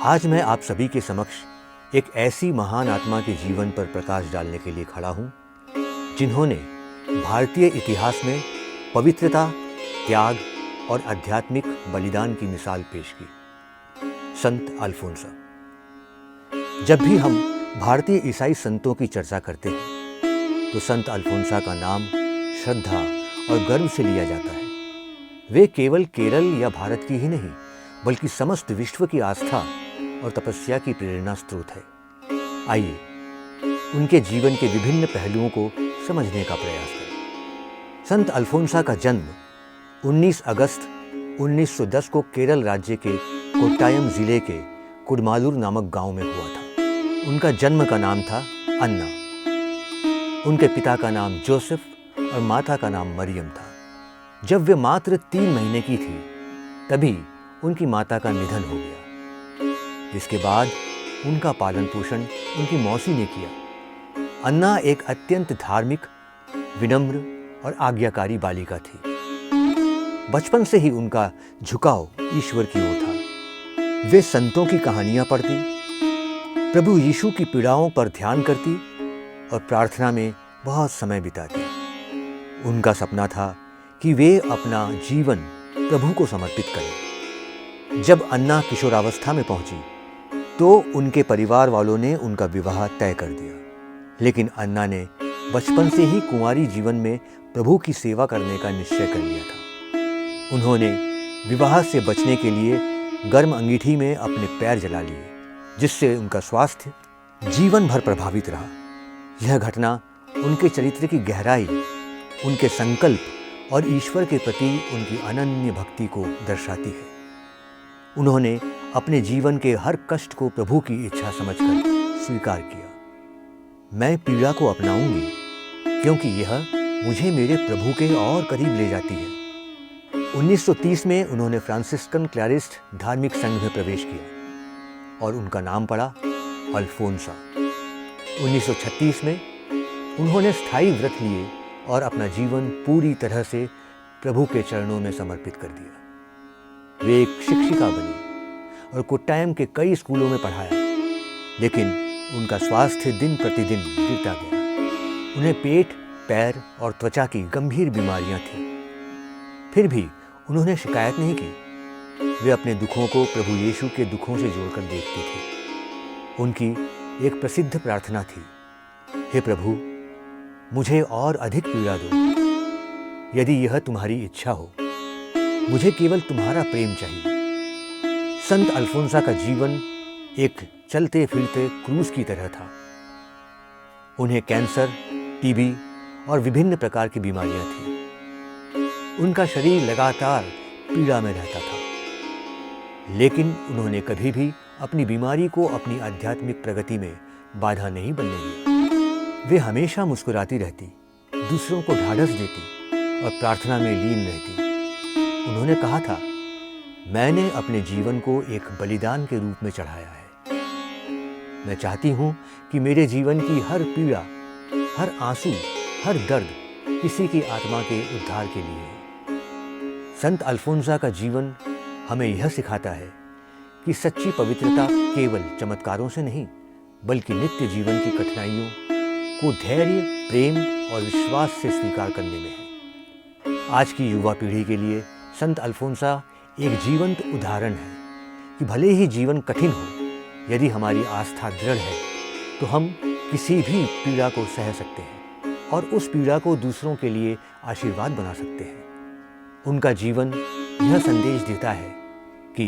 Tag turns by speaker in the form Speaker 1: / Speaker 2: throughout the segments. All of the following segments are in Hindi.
Speaker 1: आज मैं आप सभी के समक्ष एक ऐसी महान आत्मा के जीवन पर प्रकाश डालने के लिए खड़ा हूँ जिन्होंने भारतीय इतिहास में पवित्रता, त्याग और आध्यात्मिक बलिदान की मिसाल पेश की। संत अल्फोंसा। जब भी हम भारतीय ईसाई संतों की चर्चा करते हैं तो संत अल्फोंसा का नाम श्रद्धा और गर्व से लिया जाता है। वे केवल केरल या भारत की ही नहीं बल्कि समस्त विश्व की आस्था और तपस्या की प्रेरणा स्रोत है। आइए उनके जीवन के विभिन्न पहलुओं को समझने का प्रयास करें। संत अल्फोंसा का जन्म 19 अगस्त 1910 को केरल राज्य के कोट्टायम जिले के कुडमालूर नामक गांव में हुआ था। उनका जन्म का नाम था अन्ना। उनके पिता का नाम जोसेफ और माता का नाम मरियम था। जब वे मात्र 3 महीने की थी तभी उनकी माता का निधन हो गया, जिसके बाद उनका पालन पोषण उनकी मौसी ने किया। अन्ना एक अत्यंत धार्मिक, विनम्र और आज्ञाकारी बालिका थी। बचपन से ही उनका झुकाव ईश्वर की ओर था। वे संतों की कहानियां पढ़ती, प्रभु यीशु की पीड़ाओं पर ध्यान करती और प्रार्थना में बहुत समय बिताती। उनका सपना था कि वे अपना जीवन प्रभु को समर्पित करें। जब अन्ना किशोरावस्था में पहुंची तो उनके परिवार वालों ने उनका विवाह तय कर दिया, लेकिन अन्ना ने बचपन से ही कुंवारी जीवन में प्रभु की सेवा करने का निश्चय कर लिया था। उन्होंने विवाह से बचने के लिए गर्म अंगीठी में अपने पैर जला लिए, जिससे उनका स्वास्थ्य जीवन भर प्रभावित रहा। यह घटना उनके चरित्र की गहराई, उनके संकल्प और ईश्वर के प्रति उनकी अनन्य भक्ति को दर्शाती है। उन्होंने अपने जीवन के हर कष्ट को प्रभु की इच्छा समझकर स्वीकार किया। मैं पीड़ा को अपनाऊंगी क्योंकि यह मुझे मेरे प्रभु के और करीब ले जाती है। 1930 में उन्होंने फ्रांसिस्कन क्लैरिस्ट धार्मिक संघ में प्रवेश किया और उनका नाम पड़ा अल्फोंसा। 1936 में उन्होंने स्थायी व्रत लिए और अपना जीवन पूरी तरह से प्रभु के चरणों में समर्पित कर दिया। वे एक शिक्षिका बनी और कोट्टायम के कई स्कूलों में पढ़ाया, लेकिन उनका स्वास्थ्य दिन प्रतिदिन गिरता गया। उन्हें पेट, पैर और त्वचा की गंभीर बीमारियां थीं। फिर भी उन्होंने शिकायत नहीं की। वे अपने दुखों को प्रभु यीशु के दुखों से जोड़कर देखती थी। उनकी एक प्रसिद्ध प्रार्थना थी, हे प्रभु, मुझे और अधिक पीड़ा दो। यदि यह तुम्हारी इच्छा हो, मुझे केवल तुम्हारा प्रेम चाहिए। संत अल्फोंसा का जीवन एक चलते फिरते क्रूस की तरह था। उन्हें कैंसर, टीबी और विभिन्न प्रकार की बीमारियां थीं। उनका शरीर लगातार पीड़ा में रहता था, लेकिन उन्होंने कभी भी अपनी बीमारी को अपनी आध्यात्मिक प्रगति में बाधा नहीं बनने दिया। वे हमेशा मुस्कुराती रहती, दूसरों को ढाढ़स देती और प्रार्थना में लीन रहती। उन्होंने कहा था, मैंने अपने जीवन को एक बलिदान के रूप में चढ़ाया है। मैं चाहती हूं कि मेरे जीवन की हर पीड़ा, हर आंसू, हर दर्द किसी की आत्मा के उद्धार के लिए है। संत अल्फोंसा का जीवन हमें यह सिखाता है कि सच्ची पवित्रता केवल चमत्कारों से नहीं बल्कि नित्य जीवन की कठिनाइयों को धैर्य, प्रेम और विश्वास से स्वीकार करने में है। आज की युवा पीढ़ी के लिए संत अल्फोंसा एक जीवंत उदाहरण है कि भले ही जीवन कठिन हो, यदि हमारी आस्था दृढ़ है तो हम किसी भी पीड़ा को सह सकते हैं और उस पीड़ा को दूसरों के लिए आशीर्वाद बना सकते हैं। उनका जीवन यह संदेश देता है कि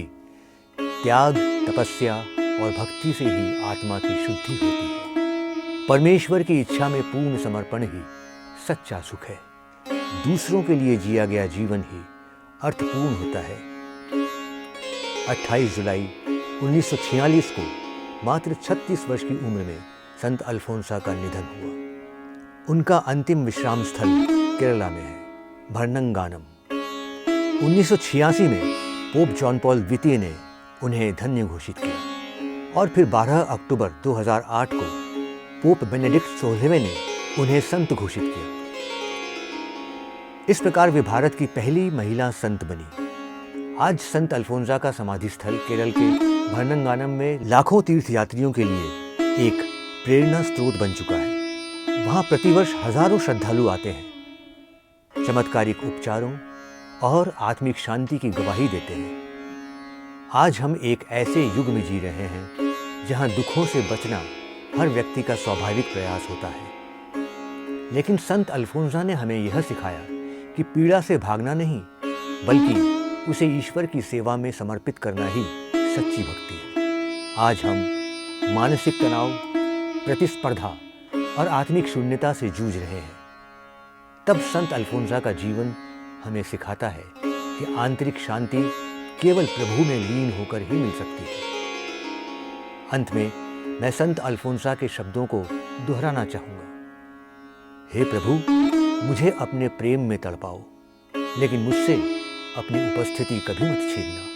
Speaker 1: त्याग, तपस्या और भक्ति से ही आत्मा की शुद्धि होती है। परमेश्वर की इच्छा में पूर्ण समर्पण ही सच्चा सुख है। दूसरों के लिए जिया गया जीवन ही अर्थपूर्ण होता है। 28 जुलाई 1946 को मात्र 36 वर्ष की उम्र में संत अल्फोंसा का निधन हुआ। उनका अंतिम विश्राम स्थल केरला में है, भरणंगानम। 1986 में पोप जॉन पॉल द्वितीय ने उन्हें धन्य घोषित किया और फिर 12 अक्टूबर 2008 को पोप बेनेडिक्ट 16वें ने उन्हें संत घोषित किया। इस प्रकार वे भारत की पहली महिला संत बनी। आज संत अल्फोंसा का समाधि स्थल केरल के भरणंगानम में लाखों तीर्थयात्रियों के लिए एक प्रेरणा स्रोत बन चुका है। वहाँ प्रतिवर्ष हजारों श्रद्धालु आते हैं, चमत्कारिक उपचारों और आत्मिक शांति की गवाही देते हैं। आज हम एक ऐसे युग में जी रहे हैं जहाँ दुखों से बचना हर व्यक्ति का स्वाभाविक प्रयास होता है, लेकिन संत अल्फोंसा ने हमें यह सिखाया कि पीड़ा से भागना नहीं, बल्कि उसे ईश्वर की सेवा में समर्पित करना ही सच्ची भक्ति है। आज हम मानसिक तनाव, प्रतिस्पर्धा और आत्मिक शून्यता से जूझ रहे हैं। तब संत अल्फोंसा का जीवन हमें सिखाता है कि आंतरिक शांति केवल प्रभु में लीन होकर ही मिल सकती है। अंत में मैं संत अल्फोंसा के शब्दों को दोहराना चाहूँगा। हे प्रभु, मुझे अपने प्रेम में तड़पाओ, लेकिन मुझसे अपनी उपस्थिति कभी मत छीनना।